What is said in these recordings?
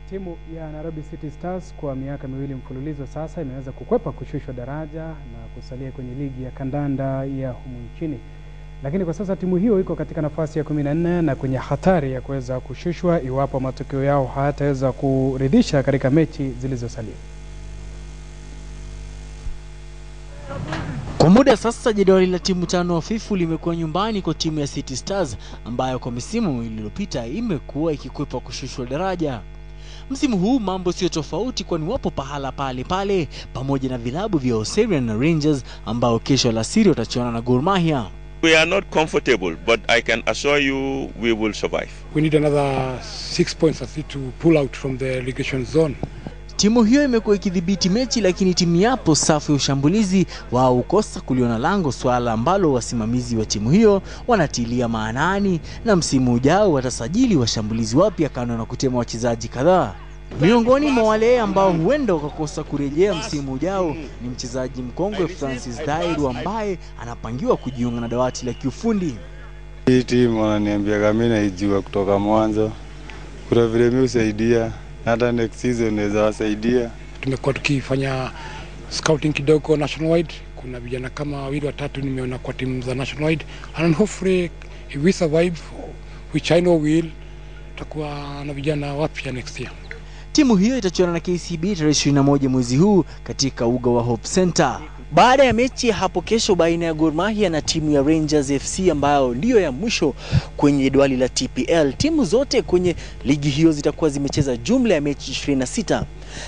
Timu ya Nairobi City Stars kwa miaka miwili mfululizo sasa imeweza kukwepa kushushwa daraja na kusalia kwenye ligi ya kandanda ya humu nchini. Lakini kwa sasa timu hiyo iko katika nafasi ya 14 na kwenye hatari ya kuweza kushushwa iwapo matokeo yao hayataweza kuridhisha katika mechi zilizosalia. Kwa muda sasa jedwali la timu tano hafifu limekuwa nyumbani kwa timu ya City Stars ambayo kwa misimu miwili iliyopita imekuwa ikikwepa kushushwa daraja. Msimu huu mambo sio tofauti, kwani wapo pahala pale pamoja na vilabu vya Oserian na Rangers ambao kesho alasiri watachuana na Gor Mahia. We are not comfortable, but I can assure you we will survive. We need another 6 points to pull out from the relegation zone. Timu hiyo imekuwa ikidhibiti mechi, lakini timu yapo safu ya ushambulizi wao ukosa kuliona lango, swala ambalo wasimamizi wa timu hiyo wanatilia maanani, na msimu ujao watasajili washambulizi wapya kando na kutema wachezaji kadhaa. Miongoni mwa wale ambao huenda wakakosa kurejea msimu ujao ni mchezaji mkongwe Francis Dairu ambaye anapangiwa kujiunga na dawati la kiufundi. Hii timu wananiambia kama mimi naijua kutoka mwanzo. Kuna vile mimi usaidia hata next season naweza wasaidia. Tumekuwa tukifanya scouting kidogo nationwide. Kuna vijana kama 2 au 3 nimeona kwa timu za nationwide, and hopefully if we survive, which I know will, tutakuwa na vijana wapya next year. Timu hiyo itachuana na KCB tarehe 21 mwezi huu katika uga wa Hope Center. Baada ya mechi hapo kesho baina ya Gor Mahia na timu ya Rangers FC ambayo ndio ya mwisho kwenye jedwali la TPL, timu zote kwenye ligi hiyo zitakuwa zimecheza jumla ya mechi 26.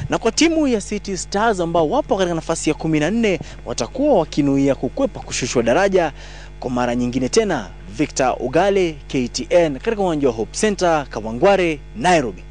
Na kwa timu ya City Stars ambao wapo katika nafasi ya 14 watakuwa wakinuia kukwepa kushushwa daraja kwa mara nyingine tena. Victor Ugale, KTN, katika uwanja wa Hope Center, Kawangware, Nairobi.